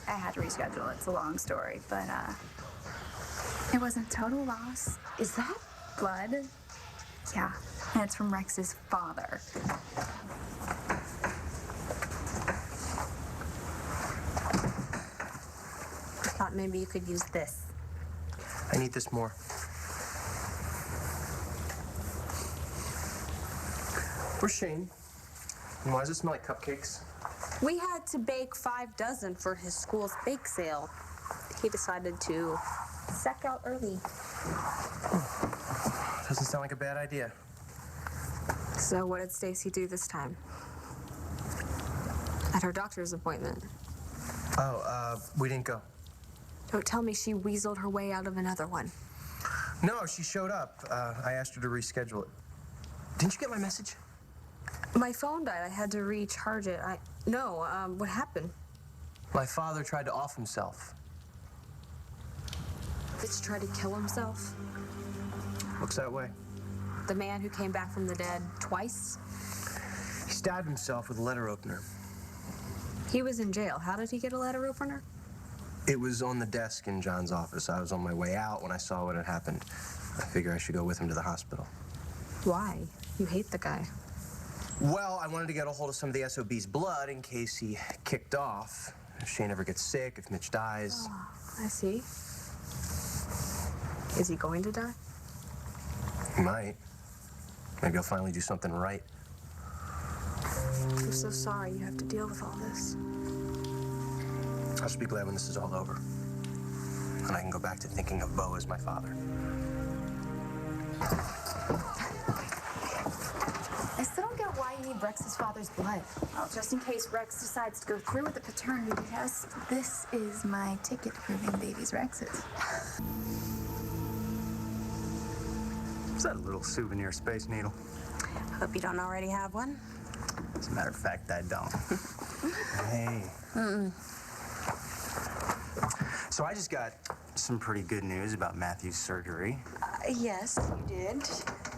I had to reschedule. It's a long story, but it wasn't total loss. Is that blood? Yeah, and it's from Rex's father. I thought maybe you could use this. I need this more. Where's Shane? And why does it smell like cupcakes? We had to bake 5 dozen for his school's bake sale. He decided to sack out early. Doesn't sound like a bad idea. So what did Stacy do this time? At her doctor's appointment. Oh, we didn't go. Don't tell me she weaseled her way out of another one. No, she showed up. I asked her to reschedule it. Didn't you get my message? My phone died. I had to recharge it. What happened? My father tried to off himself. Mitch tried to kill himself? Looks that way. The man who came back from the dead twice? He stabbed himself with a letter opener. He was in jail. How did he get a letter opener? It was on the desk in John's office. I was on my way out when I saw what had happened. I figure I should go with him to the hospital. Why? You hate the guy. Well, I wanted to get a hold of some of the SOB's blood in case he kicked off. If Shane ever gets sick, if Mitch dies. Oh, I see. Is he going to die? He might. Maybe he'll finally do something right. I'm so sorry you have to deal with all this. I'll just be glad when this is all over. And I can go back to thinking of Bo as my father. I still don't get why you need Rex's father's blood. Well, just in case Rex decides to go through with the paternity test, this is my ticket proving baby's Rex's. Is that a little souvenir Space Needle? Hope you don't already have one. As a matter of fact, I don't. Hey. So I just got some pretty good news about Matthew's surgery. Yes, you did.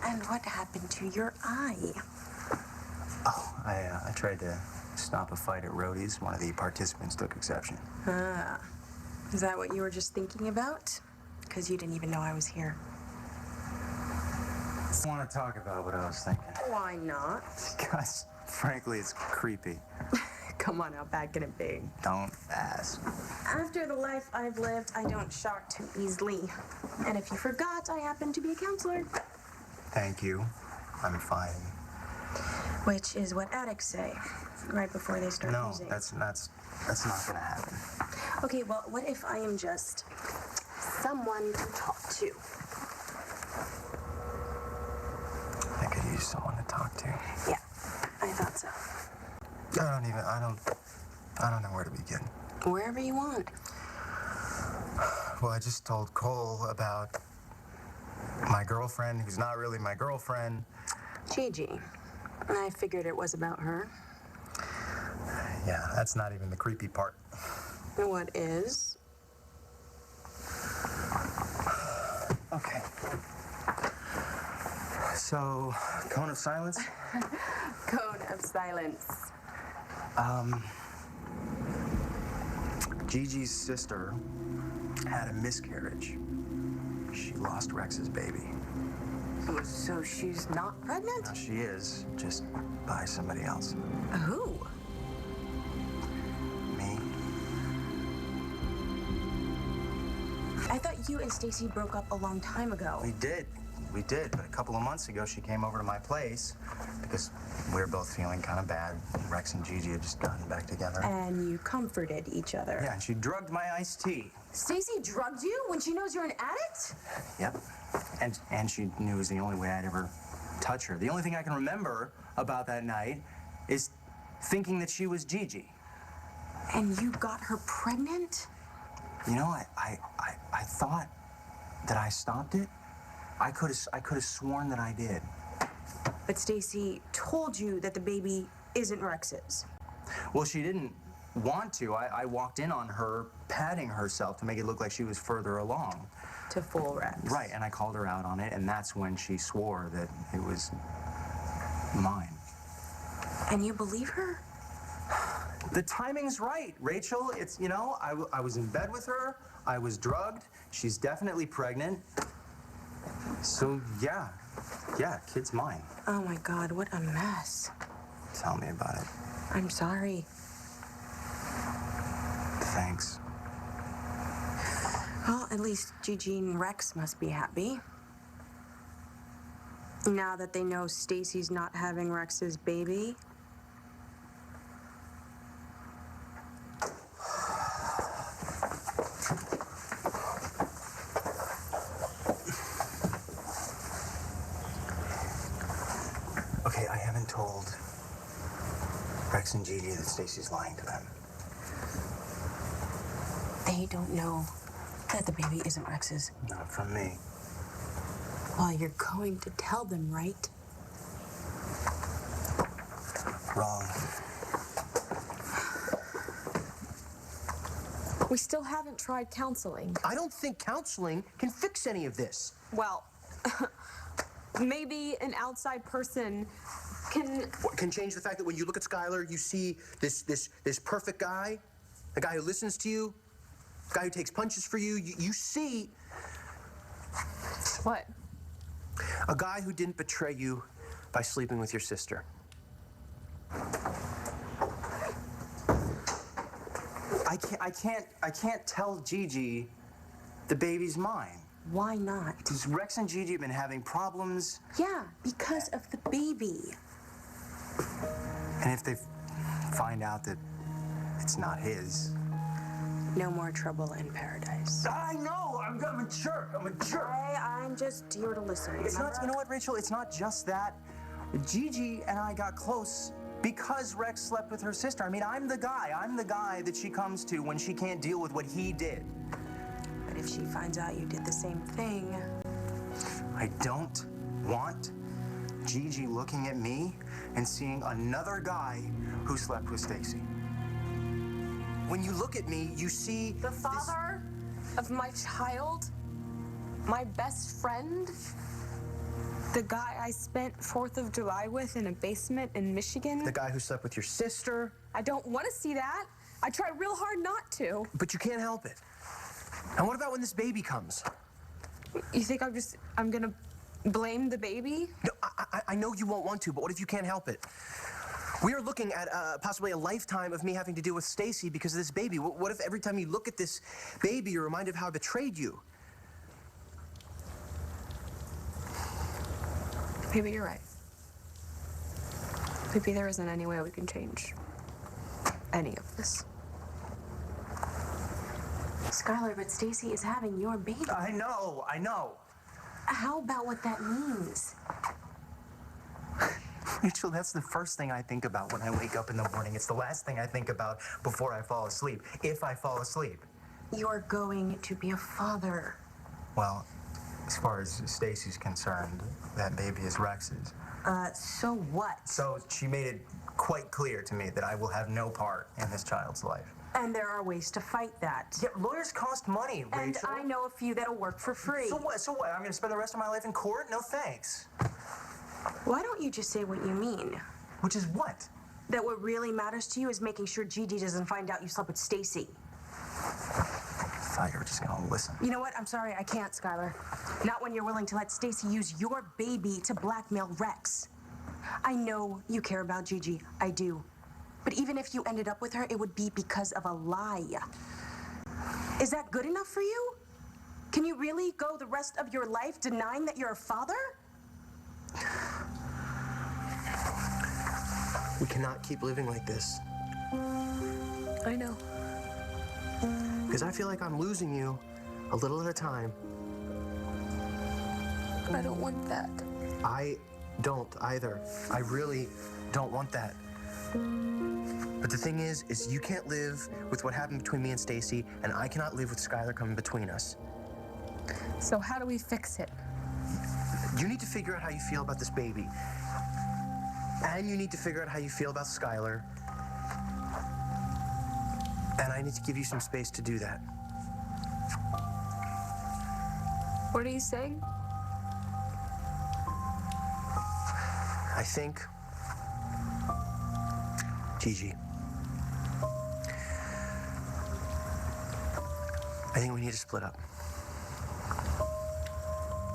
And what happened to your eye? Oh, I tried to stop a fight at Rhodey's. One of the participants took exception. Is that what you were just thinking about? Because you didn't even know I was here. I want to talk about what I was thinking. Why not? Because, frankly, it's creepy. Come on, how bad can it be? Don't ask. After the life I've lived, I don't shock too easily. And if you forgot, I happen to be a counselor. Thank you. I'm fine. Which is what addicts say right before they start No, using. that's not gonna happen. Okay, well, what if I am just someone to talk to? I could use someone to talk to. Yeah, I thought so. I don't know where to begin. Wherever you want. Well, I just told Cole about my girlfriend, who's not really my girlfriend. Gigi. I figured it was about her. Yeah, that's not even the creepy part. What is? Okay. So, cone of silence? Cone of silence. Gigi's sister had a miscarriage. She lost Rex's baby. Oh, so she's not pregnant? Now she is, just by somebody else. Who? Me? I thought you and Stacy broke up a long time ago. We did, but a couple of months ago she came over to my place because we were both feeling kind of bad. Rex and Gigi had just gotten back together. And you comforted each other. Yeah, and she drugged my iced tea. Stacy drugged you when she knows you're an addict? Yep. And she knew it was the only way I'd ever touch her. The only thing I can remember about that night is thinking that she was Gigi. And you got her pregnant? You know, I thought that I stopped it. I could have sworn that I did. But Stacy told you that the baby isn't Rex's. Well, she didn't want to. I walked in on her patting herself to make it look like she was further along. To fool Rex. Right, and I called her out on it, and that's when she swore that it was mine. And you believe her? The timing's right, Rachel. It's, you know, I was in bed with her. I was drugged. She's definitely pregnant. So, yeah, kid's mine. Oh my God, what a mess. Tell me about it. I'm sorry. Thanks. Well, at least Gigi and Rex must be happy. Now that they know Stacy's not having Rex's baby. Okay, I haven't told Rex and Gigi that Stacy's lying to them. They don't know that the baby isn't Rex's. Not from me. Well, you're going to tell them, right? Wrong. We still haven't tried counseling. I don't think counseling can fix any of this. Well, maybe an outside person can... What can change the fact that when you look at Skylar, you see this perfect guy, a guy who listens to you, a guy who takes punches for you. You see What? a guy who didn't betray you by sleeping with your sister. I can't tell Gigi the baby's mine. Why not? Because Rex and Gigi have been having problems. Yeah, because of the baby. And if they find out that it's not his. No more trouble in paradise. I know, I'm a jerk, I'm just here to listen. It's not, you know what, Rachel, it's not just that. Gigi and I got close because Rex slept with her sister. I mean, I'm the guy that she comes to when she can't deal with what he did. But if she finds out you did the same thing... I don't want Gigi looking at me and seeing another guy who slept with Stacy. When you look at me, you see The father of my child? My best friend? The guy I spent 4th of July with in a basement in Michigan? the guy who slept with your sister, I don't want to see that. I try real hard not to. but you can't help it. And what about when this baby comes? You think I'm gonna blame the baby? No, I know you won't want to, but what if you can't help it? We are looking at possibly a lifetime of me having to deal with Stacy because of this baby. What if every time you look at this baby, you're reminded of how I betrayed you? Maybe you're right. Maybe there isn't any way we can change any of this. Skylar, but Stacy is having your baby. I know. How about what that means? Rachel, that's the first thing I think about when I wake up in the morning. It's the last thing I think about before I fall asleep, if I fall asleep. You're going to be a father. Well, as far as Stacy's concerned, that baby is Rex's. So what? So she made it quite clear to me that I will have no part in this child's life. And there are ways to fight that. Yeah, lawyers cost money, Rachel. And I know a few that'll work for free. So what? I'm going to spend the rest of my life in court? No thanks. Why don't you just say what you mean? Which is what? That what really matters to you is making sure Gigi doesn't find out you slept with Stacy. I thought you were just going to listen. You know what? I'm sorry, I can't, Skylar. Not when you're willing to let Stacy use your baby to blackmail Rex. I know you care about Gigi. I do. But even if you ended up with her, it would be because of a lie. Is that good enough for you? Can you really go the rest of your life denying that you're a father? We cannot keep living like this. I know. Because I feel like I'm losing you a little at a time. I don't want that. I don't either. I really don't want that. But the thing is you can't live with what happened between me and Stacy, and I cannot live with Skylar coming between us. So how do we fix it? You need to figure out how you feel about this baby. And you need to figure out how you feel about Skylar. And I need to give you some space to do that. What are you saying? I think, Gigi, I think we need to split up.